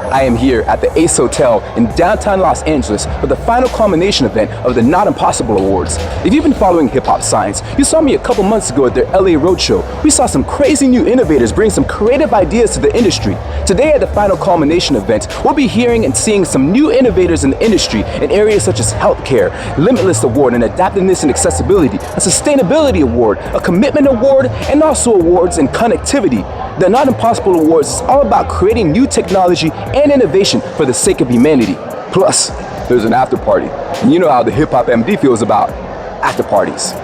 I am here at the Ace Hotel in downtown Los Angeles for the final culmination event of the Not Impossible Awards. If you've been following hip-hop science, you saw me a couple months ago at their LA Roadshow. We saw some crazy new innovators bring some creative ideas to the industry. Today at the final culmination event, we'll be hearing and seeing some new innovators in the industry in areas such as healthcare, Limitless Award in adaptiveness and accessibility, a sustainability award, a commitment award, and also awards in connectivity. The Not Impossible Awards is all about creating new technology and innovation for the sake of humanity. Plus, there's an after party. And you know how the hip hop MD feels about after parties.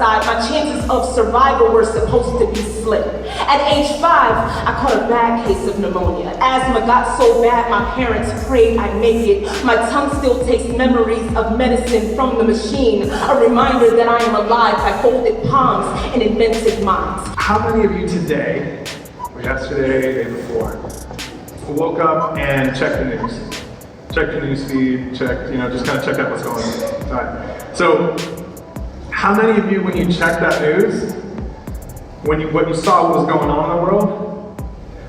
My chances of survival were supposed to be slim. At age 5, I caught a bad case of pneumonia. Asthma got so bad my parents prayed I'd make it. My tongue still takes memories of medicine from the machine, a reminder that I am alive by folded palms and inventive minds. How many of you today, or yesterday, day before, woke up and checked the news? Checked the news feed, checked, just kind of checked out what's going on. All right. So, how many of you, when you checked that news, what you saw what was going on in the world,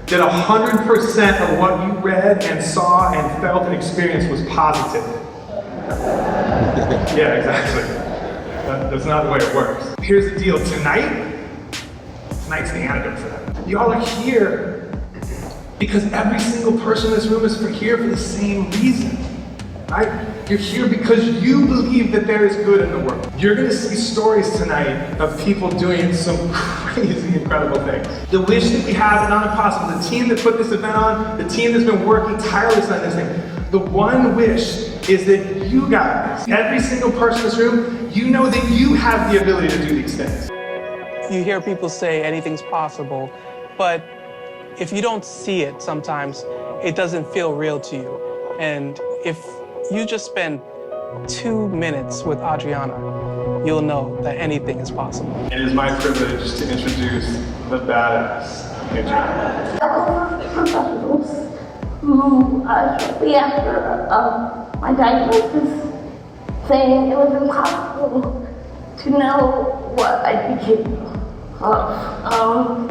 did 100% of what you read and saw and felt and experienced was positive? Yeah, exactly. That's not the way it works. Here's the deal, tonight's the antidote for that. Y'all are here because every single person in this room is here for the same reason. Right? You're here because you believe that there is good in the world. You're going to see stories tonight of people doing some crazy, incredible things. The wish that we have at Not Impossible, the team that put this event on, the team that's been working tirelessly on this thing, the one wish is that you guys, every single person in this room, you know that you have the ability to do these things. You hear people say anything's possible, but if you don't see it sometimes, it doesn't feel real to you. And if you just spend 2 minutes with Adriana, you'll know that anything is possible. It is my privilege to introduce the badass Adriana. Professionals who, shortly after my diagnosis, saying it was impossible to know what I'd be capable of.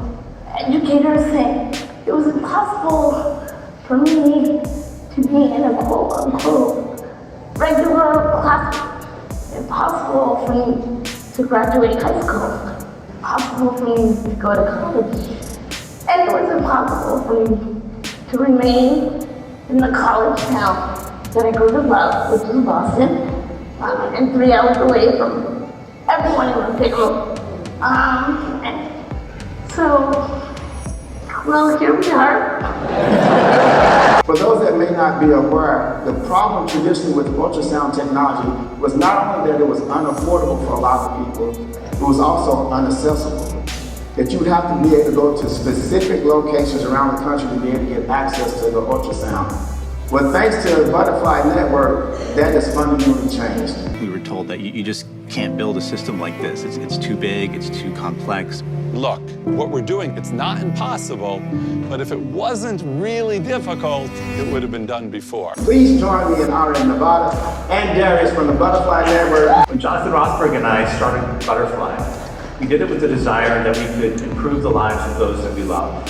Educators saying it was impossible for me to be in a quote-unquote regular classroom. Impossible for me to graduate high school. Impossible for me to go to college. And it was impossible for me to remain in the college town that I grew to love, which is Boston, and 3 hours away from everyone in my family. Well, here we are. For those that may not be aware, the problem traditionally with ultrasound technology was not only that it was unaffordable for a lot of people, it was also unaccessible. That you would have to be able to go to specific locations around the country to be able to get access to the ultrasound. Well, thanks to the Butterfly Network, that has fundamentally changed. We were told that you just can't build a system like this. It's too big, it's too complex. Look, what we're doing, it's not impossible, but if it wasn't really difficult, it would have been done before. Please join me in honoring Nevada and Darius from the Butterfly Network. When Jonathan Rosberg and I started Butterfly, we did it with the desire that we could improve the lives of those that we love.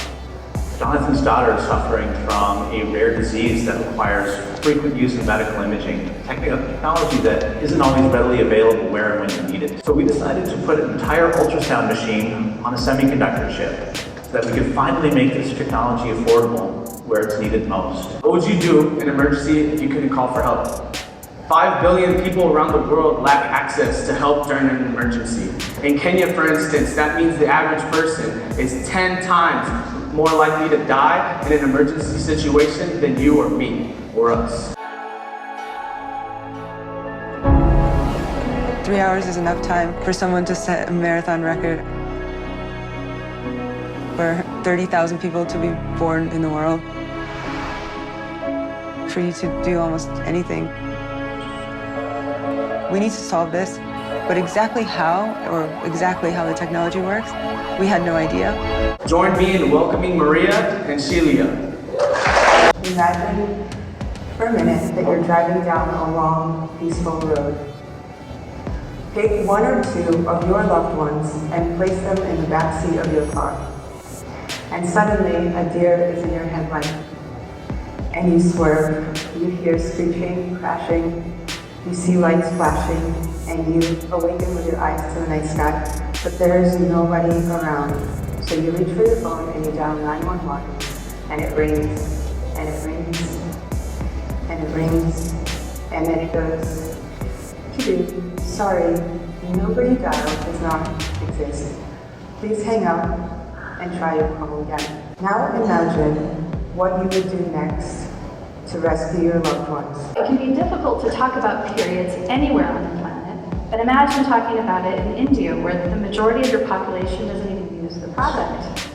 Jonathan's daughter is suffering from a rare disease that requires frequent use of medical imaging, technology that isn't always readily available where and when you need it. So we decided to put an entire ultrasound machine on a semiconductor chip so that we could finally make this technology affordable where it's needed most. What would you do in an emergency if you couldn't call for help? 5 billion people around the world lack access to help during an emergency. In Kenya, for instance, that means the average person is 10 times more likely to die in an emergency situation than you or me or us. 3 hours is enough time for someone to set a marathon record. For 30,000 people to be born in the world. For you to do almost anything. We need to solve this, But exactly how, or exactly how the technology works, we had no idea. Join me in welcoming Maria and Shelia. Imagine for a minute that you're driving down a long, peaceful road. Take one or two of your loved ones and place them in the back seat of your car. And suddenly, a deer is in your headlight. And you swerve, you hear screeching, crashing, you see lights flashing, and you awaken with your eyes to the night sky, but there's nobody around. So you reach for your phone and you dial 911, and it rings, and it rings, and it rings, and then it goes, "Kitty, sorry, nobody dialed does not exist. Please hang up and try your call again." Now imagine what you would do next to rescue your loved ones. It can be difficult to talk about periods anywhere on the planet, but imagine talking about it in India, where the majority of your population doesn't even use the product.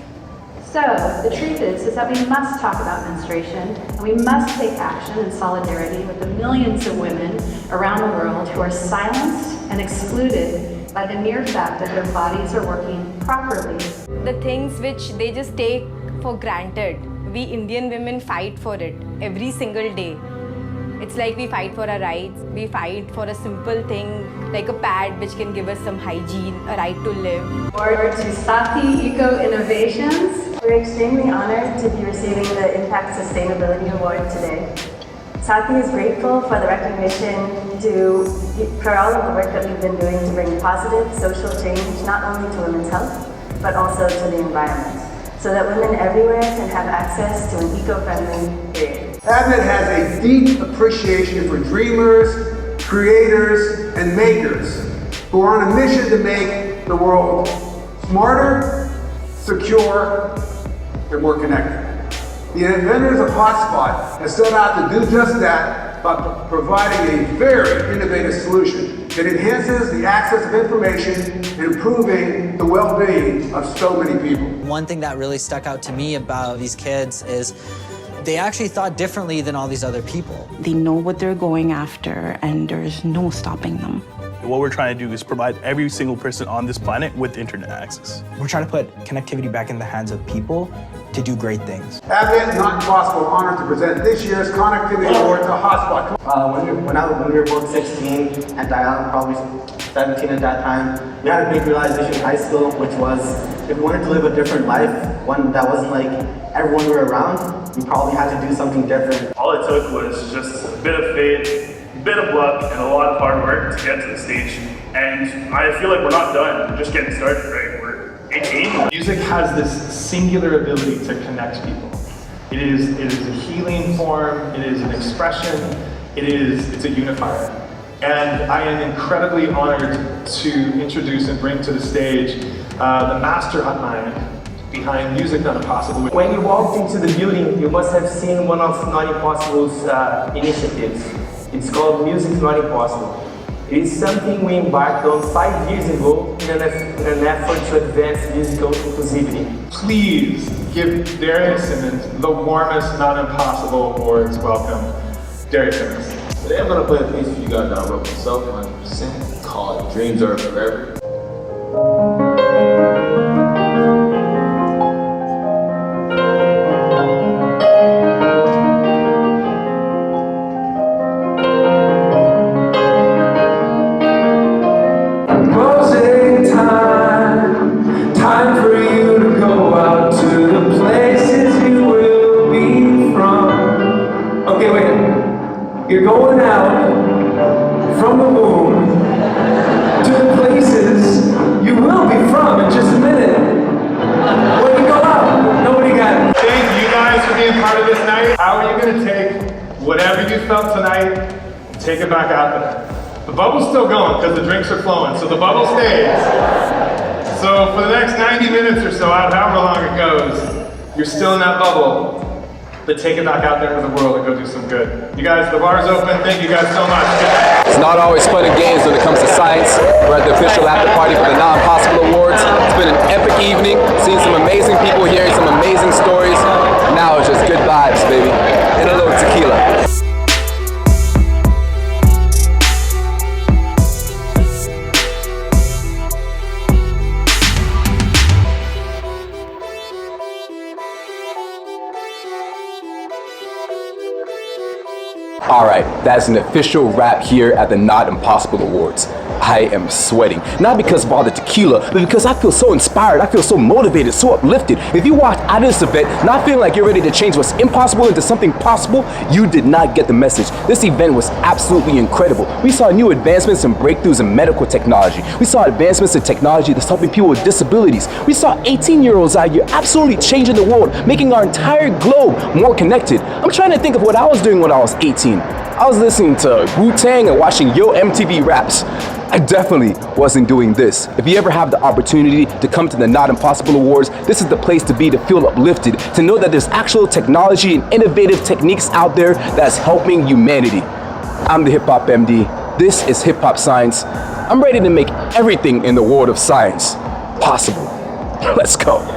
So the truth is that we must talk about menstruation, and we must take action in solidarity with the millions of women around the world who are silenced and excluded by the mere fact that their bodies are working properly. The things which they just take for granted, we Indian women fight for it every single day. It's like we fight for our rights, we fight for a simple thing like a pad which can give us some hygiene, a right to live. Or to Sati Eco Innovations. We're extremely honored to be receiving the Impact Sustainability Award today. Sati is grateful for the recognition for all of the work that we've been doing to bring positive social change not only to women's health, but also to the environment, so that women everywhere can have access to an eco-friendly period. Advent has a deep appreciation for dreamers, creators, and makers who are on a mission to make the world smarter, secure, and more connected. The inventors of Hotspot have set out to do just that by providing a very innovative solution that enhances the access of information and improving the well-being of so many people. One thing that really stuck out to me about these kids is they actually thought differently than all these other people. They know what they're going after, and there's no stopping them. What we're trying to do is provide every single person on this planet with internet access. We're trying to put connectivity back in the hands of people to do great things. Advent Not Impossible honored to present this year's Connectivity Award to Hotspot. When we were both 16 and Diana probably 17 at that time, we had a big realization in high school, which was if we wanted to live a different life, one that wasn't like everyone we were around, we probably had to do something different. All it took was just a bit of faith, a bit of luck, and a lot of hard work to get to the stage. And I feel like we're not done, we're just getting started, right? We're 18. Music has this singular ability to connect people. It is a healing form, it is an expression, it's a unifier. And I am incredibly honored to introduce and bring to the stage the mastermind behind Music Not Impossible. When you walked into the building, you must have seen one of Not Impossible's initiatives. It's called Music Not Impossible. It is something we embarked on 5 years ago in an effort to advance musical inclusivity. Please give Darius Simmons the warmest Not Impossible Awards welcome. Darius Simmons. Today I'm going to play a piece for you guys that I wrote myself 100%, called Dreams Are Forever. Time for you to go out to the places you will be from. Okay, wait. You're going out from the womb to the places you will be from in just a minute. When you go out, nobody got it. Thank you guys for being part of this night. How are you going to take whatever you felt tonight and take it back out there? The bubble's still going because the drinks are flowing, so the bubble stays. So for the next 90 minutes or so, however long it goes, you're still in that bubble, but take it back out there into the world and go do some good. You guys, the bar's open. Thank you guys so much. It's not always fun and games when it comes to science. We're at the official after party for the Not Impossible Awards. It's been an epic evening, seeing some amazing people, hearing some amazing stories. Now it's just good vibes, baby. And a little tequila. Alright, that's an official wrap here at the Not Impossible Awards. I am sweating, not because of all the tequila, but because I feel so inspired, I feel so motivated, so uplifted. If you walked out of this event not feeling like you're ready to change what's impossible into something possible, you did not get the message. This event was absolutely incredible. We saw new advancements and breakthroughs in medical technology. We saw advancements in technology that's helping people with disabilities. We saw 18-year-olds out here absolutely changing the world, making our entire globe more connected. I'm trying to think of what I was doing when I was 18. I was listening to Wu-Tang and watching Yo MTV Raps. I definitely wasn't doing this. If you ever have the opportunity to come to the Not Impossible Awards, this is the place to be, to feel uplifted, to know that there's actual technology and innovative techniques out there that's helping humanity. I'm the Hip Hop MD. This is Hip Hop Science. I'm ready to make everything in the world of science possible. Let's go.